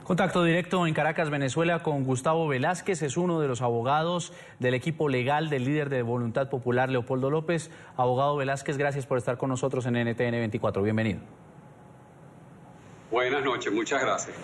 Contacto directo en Caracas, Venezuela, con Gustavo Velázquez. Es uno de los abogados del equipo legal del líder de Voluntad Popular, Leopoldo López. Abogado Velázquez, gracias por estar con nosotros en NTN 24. Bienvenido. Buenas noches, muchas gracias.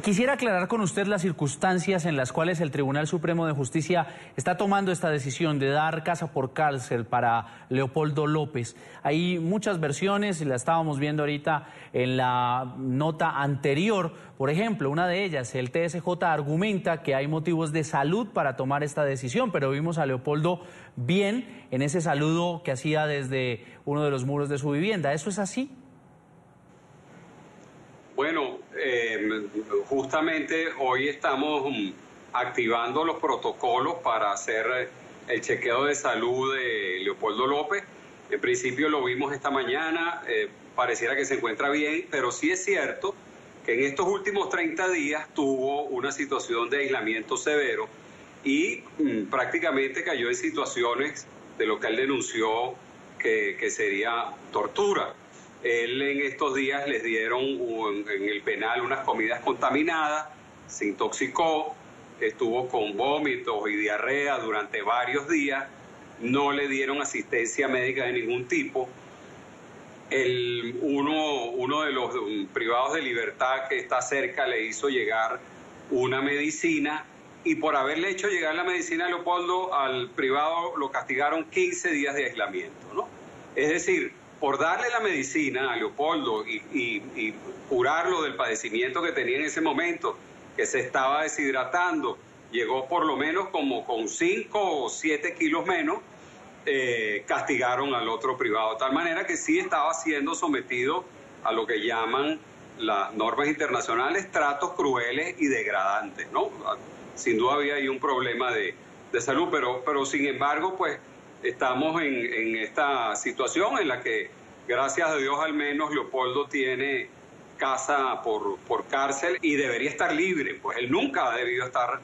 Quisiera aclarar con usted las circunstancias en las cuales el Tribunal Supremo de Justicia está tomando esta decisión de dar casa por cárcel para Leopoldo López. Hay muchas versiones y la estábamos viendo ahorita en la nota anterior. Por ejemplo, una de ellas, el TSJ argumenta que hay motivos de salud para tomar esta decisión, pero vimos a Leopoldo bien en ese saludo que hacía desde uno de los muros de su vivienda. ¿Eso es así? Bueno, justamente hoy estamos activando los protocolos para hacer el chequeo de salud de Leopoldo López. En principio lo vimos esta mañana, pareciera que se encuentra bien, pero sí es cierto que en estos últimos 30 días tuvo una situación de aislamiento severo y prácticamente cayó en situaciones de lo que él denunció que sería tortura. Él en estos días les dieron en el penal unas comidas contaminadas, se intoxicó, estuvo con vómitos y diarrea durante varios días, no le dieron asistencia médica de ningún tipo. Uno de los privados de libertad que está cerca le hizo llegar una medicina y por haberle hecho llegar la medicina a Leopoldo, al privado lo castigaron 15 días de aislamiento, ¿no? Es decir, por darle la medicina a Leopoldo y curarlo del padecimiento que tenía en ese momento, que se estaba deshidratando, llegó por lo menos como con 5 o 7 kilos menos, castigaron al otro privado, de tal manera que sí estaba siendo sometido a lo que llaman las normas internacionales tratos crueles y degradantes, ¿no? Sin duda había ahí un problema de salud, pero sin embargo, pues estamos en esta situación en la que, gracias a Dios, al menos Leopoldo tiene casa por cárcel y debería estar libre, pues él nunca ha debido estar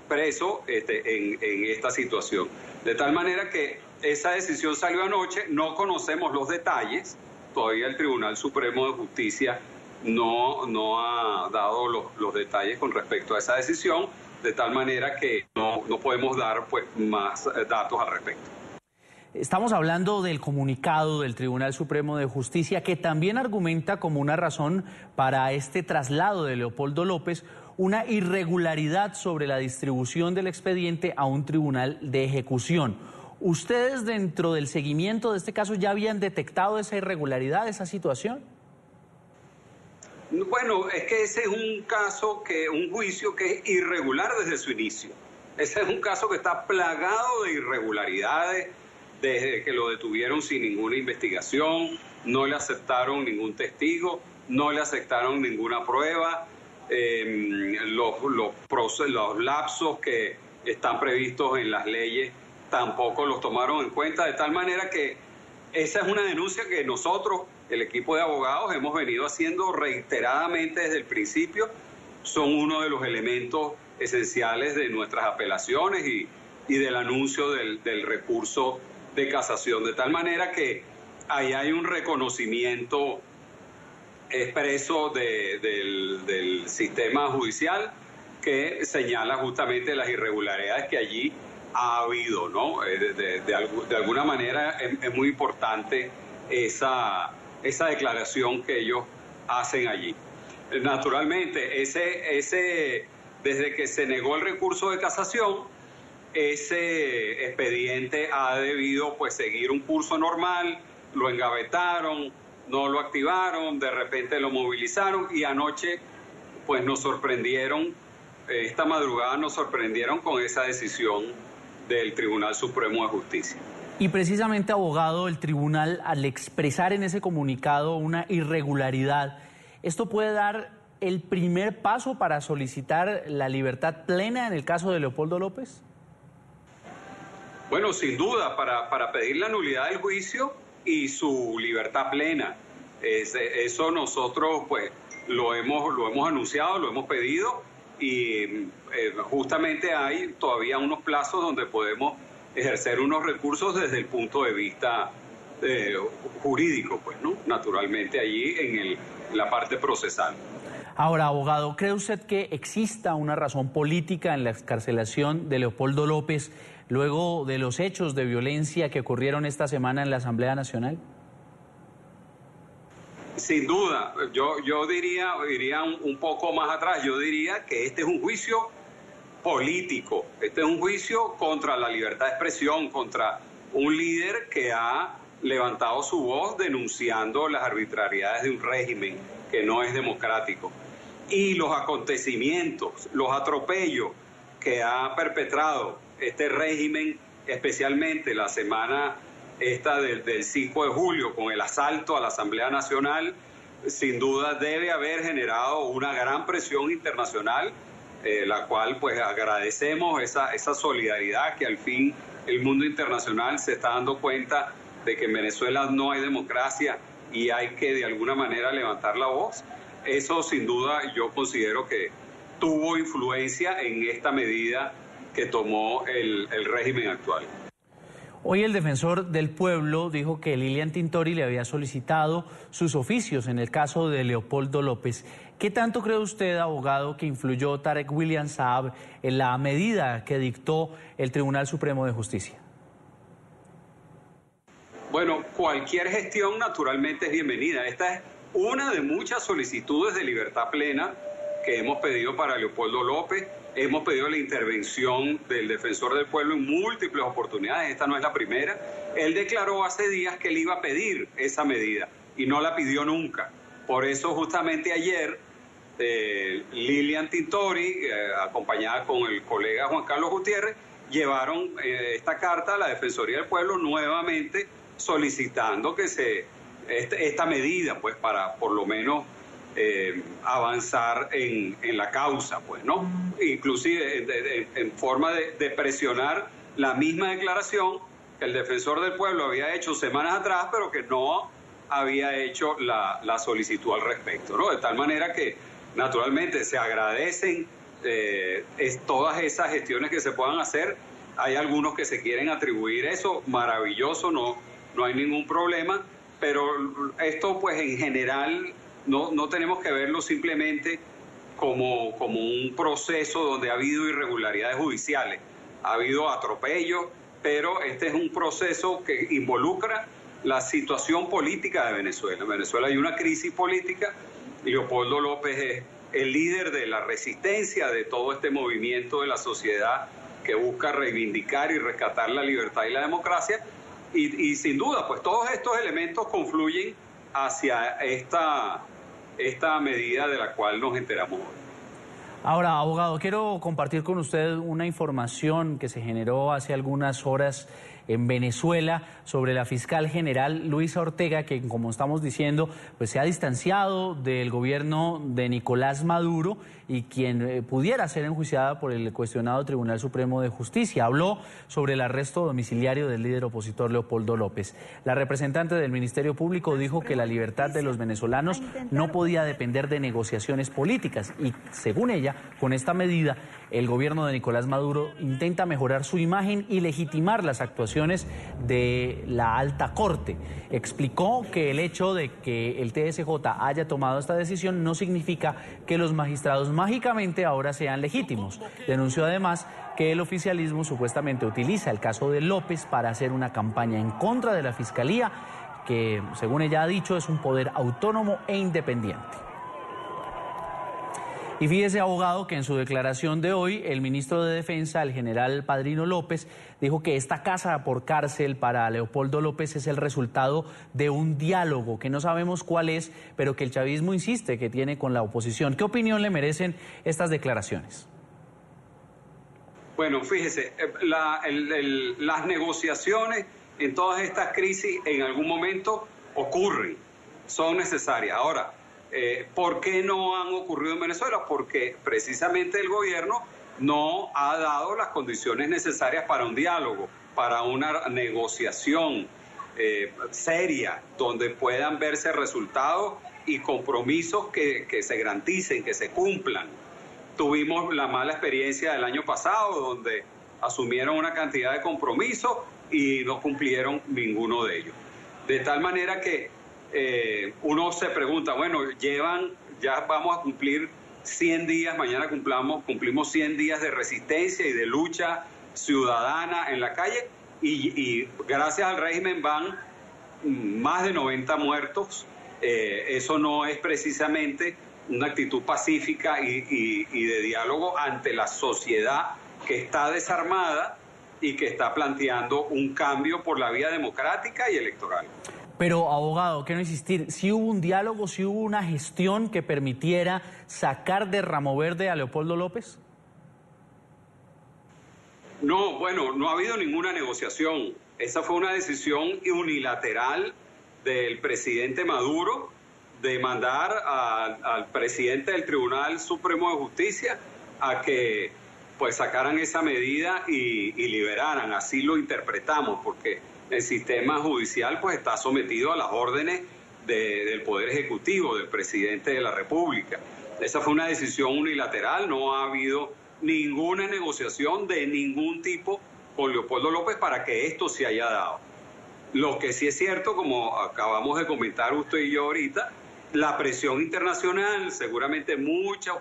preso en esta situación. De tal manera que esa decisión salió anoche, no conocemos los detalles, todavía el Tribunal Supremo de Justicia no ha dado los detalles con respecto a esa decisión, de tal manera que no podemos dar pues más datos al respecto. Estamos hablando del comunicado del Tribunal Supremo de Justicia que también argumenta como una razón para este traslado de Leopoldo López una irregularidad sobre la distribución del expediente a un tribunal de ejecución. ¿Ustedes dentro del seguimiento de este caso ya habían detectado esa irregularidad, esa situación? Bueno, es que ese es un juicio que es irregular desde su inicio. Ese es un caso que está plagado de irregularidades, desde que lo detuvieron sin ninguna investigación, no le aceptaron ningún testigo, no le aceptaron ninguna prueba, los lapsos que están previstos en las leyes tampoco los tomaron en cuenta, de tal manera que esa es una denuncia que nosotros, el equipo de abogados, hemos venido haciendo reiteradamente desde el principio. Son uno de los elementos esenciales de nuestras apelaciones y del anuncio del recurso de casación, de tal manera que ahí hay un reconocimiento expreso del sistema judicial que señala justamente las irregularidades que allí ha habido, ¿no? De alguna manera es muy importante esa declaración que ellos hacen allí. Naturalmente, desde que se negó el recurso de casación, ese expediente ha debido pues seguir un curso normal, lo engavetaron, no lo activaron, de repente lo movilizaron y anoche pues nos sorprendieron, esta madrugada nos sorprendieron con esa decisión del Tribunal Supremo de Justicia. Y precisamente, abogado, el tribunal, al expresar en ese comunicado una irregularidad, ¿esto puede dar el primer paso para solicitar la libertad plena en el caso de Leopoldo López? Bueno, sin duda, para pedir la nulidad del juicio y su libertad plena. Eso nosotros pues lo hemos anunciado, lo hemos pedido y justamente hay todavía unos plazos donde podemos ejercer unos recursos desde el punto de vista jurídico, pues, ¿no? Naturalmente allí en la parte procesal. Ahora, abogado, ¿cree usted que exista una razón política en la excarcelación de Leopoldo López luego de los hechos de violencia que ocurrieron esta semana en la Asamblea Nacional? Sin duda, yo diría un poco más atrás, yo diría que este es un juicio político, este es un juicio contra la libertad de expresión, contra un líder que ha levantado su voz denunciando las arbitrariedades de un régimen que no es democrático. Y los acontecimientos, los atropellos que ha perpetrado este régimen, especialmente la semana esta del 5 de julio, con el asalto a la Asamblea Nacional, sin duda debe haber generado una gran presión internacional, la cual pues agradecemos esa solidaridad que al fin el mundo internacional se está dando cuenta de que en Venezuela no hay democracia y hay que de alguna manera levantar la voz. Eso sin duda yo considero que tuvo influencia en esta medida que tomó el régimen actual. Hoy el defensor del pueblo dijo que Lilian Tintori le había solicitado sus oficios en el caso de Leopoldo López. ¿Qué tanto cree usted, abogado, que influyó Tarek William Saab en la medida que dictó el Tribunal Supremo de Justicia? Bueno, cualquier gestión naturalmente es bienvenida. Esta es una de muchas solicitudes de libertad plena que hemos pedido para Leopoldo López. Hemos pedido la intervención del defensor del pueblo en múltiples oportunidades. Esta no es la primera. Él declaró hace días que él iba a pedir esa medida y no la pidió nunca. Por eso justamente ayer Lilian Tintori, acompañada con el colega Juan Carlos Gutiérrez, llevaron esta carta a la Defensoría del Pueblo nuevamente solicitando que esta medida, pues para por lo menos avanzar en la causa, pues, ¿no? Inclusive en forma de presionar la misma declaración que el defensor del pueblo había hecho semanas atrás, pero que no había hecho la solicitud al respecto, ¿no? De tal manera que, naturalmente, se agradecen todas esas gestiones que se puedan hacer. Hay algunos que se quieren atribuir eso, maravilloso, no hay ningún problema, pero esto, pues, en general, no tenemos que verlo simplemente como un proceso donde ha habido irregularidades judiciales, ha habido atropellos, pero este es un proceso que involucra la situación política de Venezuela. En Venezuela hay una crisis política y Leopoldo López es el líder de la resistencia de todo este movimiento de la sociedad que busca reivindicar y rescatar la libertad y la democracia. Y sin duda, pues todos estos elementos confluyen hacia esta medida de la cual nos enteramos hoy. Ahora, abogado, quiero compartir con usted una información que se generó hace algunas horas en Venezuela sobre la fiscal general Luisa Ortega, que, como estamos diciendo, pues se ha distanciado del gobierno de Nicolás Maduro y quien pudiera ser enjuiciada por el cuestionado Tribunal Supremo de Justicia. Habló sobre el arresto domiciliario del líder opositor Leopoldo López. La representante del Ministerio Público dijo que la libertad de los venezolanos no podía depender de negociaciones políticas y, según ella, con esta medida, el gobierno de Nicolás Maduro intenta mejorar su imagen y legitimar las actuaciones de la alta corte. Explicó que el hecho de que el TSJ haya tomado esta decisión no significa que los magistrados mágicamente ahora sean legítimos. Denunció además que el oficialismo supuestamente utiliza el caso de López para hacer una campaña en contra de la Fiscalía, que, según ella ha dicho, es un poder autónomo e independiente. Y fíjese, abogado, que en su declaración de hoy, el ministro de Defensa, el general Padrino López, dijo que esta casa por cárcel para Leopoldo López es el resultado de un diálogo, que no sabemos cuál es, pero que el chavismo insiste que tiene con la oposición. ¿Qué opinión le merecen estas declaraciones? Bueno, fíjese, las negociaciones en todas estas crisis en algún momento ocurren, son necesarias. Ahora, ¿por qué no han ocurrido en Venezuela? Porque precisamente el gobierno no ha dado las condiciones necesarias para un diálogo, para una negociación seria, donde puedan verse resultados y compromisos que se garanticen, que se cumplan. Tuvimos la mala experiencia del año pasado, donde asumieron una cantidad de compromisos y no cumplieron ninguno de ellos. De tal manera que uno se pregunta, bueno, llevan ya vamos a cumplir 100 días, mañana cumplimos 100 días de resistencia y de lucha ciudadana en la calle y gracias al régimen van más de 90 muertos. Eso no es precisamente una actitud pacífica y de diálogo ante la sociedad que está desarmada y que está planteando un cambio por la vía democrática y electoral. Pero, abogado, quiero insistir, ¿sí hubo un diálogo, sí hubo una gestión que permitiera sacar de Ramo Verde a Leopoldo López? No, bueno, no ha habido ninguna negociación. Esa fue una decisión unilateral del presidente Maduro de mandar al presidente del Tribunal Supremo de Justicia a que pues sacaran esa medida y liberaran. Así lo interpretamos, porque el sistema judicial pues está sometido a las órdenes del Poder Ejecutivo, del presidente de la República. Esa fue una decisión unilateral, no ha habido ninguna negociación de ningún tipo con Leopoldo López para que esto se haya dado. Lo que sí es cierto, como acabamos de comentar usted y yo ahorita, la presión internacional, seguramente muchos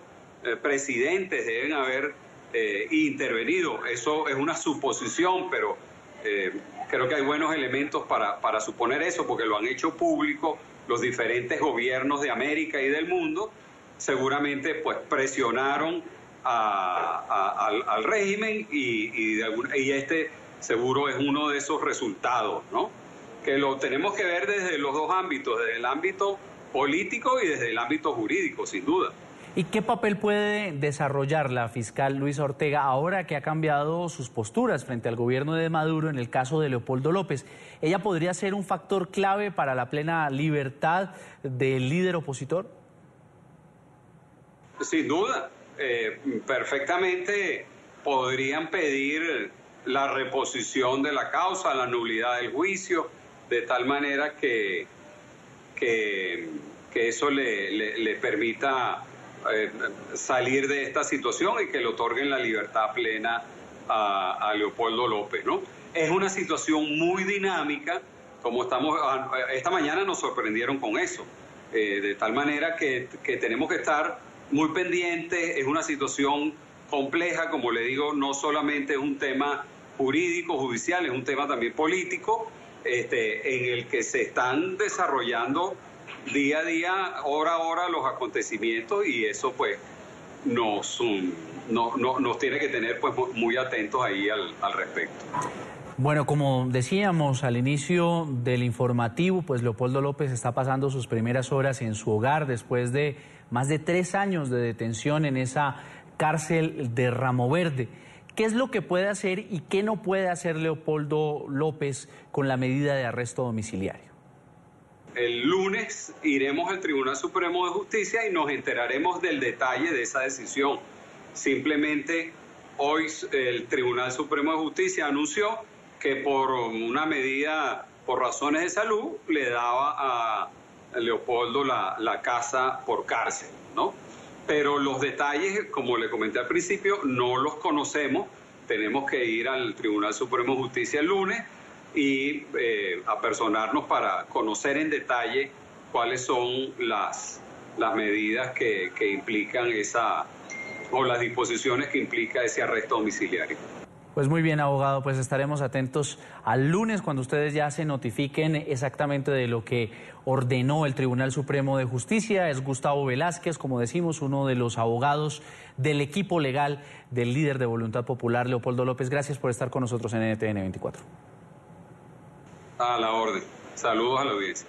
presidentes deben haber intervenido. Eso es una suposición, pero creo que hay buenos elementos para suponer eso, porque lo han hecho público los diferentes gobiernos de América y del mundo. Seguramente pues presionaron al régimen y este seguro es uno de esos resultados, ¿no? Que lo tenemos que ver desde los dos ámbitos, desde el ámbito político y desde el ámbito jurídico, sin duda. ¿Y qué papel puede desarrollar la fiscal Luisa Ortega ahora que ha cambiado sus posturas frente al gobierno de Maduro en el caso de Leopoldo López? ¿Ella podría ser un factor clave para la plena libertad del líder opositor? Sin duda, perfectamente podrían pedir la reposición de la causa, la nulidad del juicio, de tal manera que eso le permita salir de esta situación y que le otorguen la libertad plena a Leopoldo López, ¿no? Es una situación muy dinámica, como esta mañana nos sorprendieron con eso, de tal manera que tenemos que estar muy pendientes. Es una situación compleja, como le digo, no solamente es un tema jurídico, judicial, es un tema también político, en el que se están desarrollando día a día, hora a hora, los acontecimientos, y eso pues nos tiene que tener pues muy atentos ahí al respecto. Bueno, como decíamos al inicio del informativo, pues Leopoldo López está pasando sus primeras horas en su hogar después de más de 3 años de detención en esa cárcel de Ramo Verde. ¿Qué es lo que puede hacer y qué no puede hacer Leopoldo López con la medida de arresto domiciliario? El lunes iremos al Tribunal Supremo de Justicia y nos enteraremos del detalle de esa decisión. Simplemente hoy el Tribunal Supremo de Justicia anunció que por una medida, por razones de salud, le daba a Leopoldo la casa por cárcel, ¿no? Pero los detalles, como le comenté al principio, no los conocemos. Tenemos que ir al Tribunal Supremo de Justicia el lunes y apersonarnos para conocer en detalle cuáles son las medidas que implican o las disposiciones que implica ese arresto domiciliario. Pues muy bien, abogado, pues estaremos atentos al lunes cuando ustedes ya se notifiquen exactamente de lo que ordenó el Tribunal Supremo de Justicia. Es Gustavo Velázquez, como decimos, uno de los abogados del equipo legal del líder de Voluntad Popular, Leopoldo López. Gracias por estar con nosotros en NTN 24. A la orden. Saludos a la audiencia.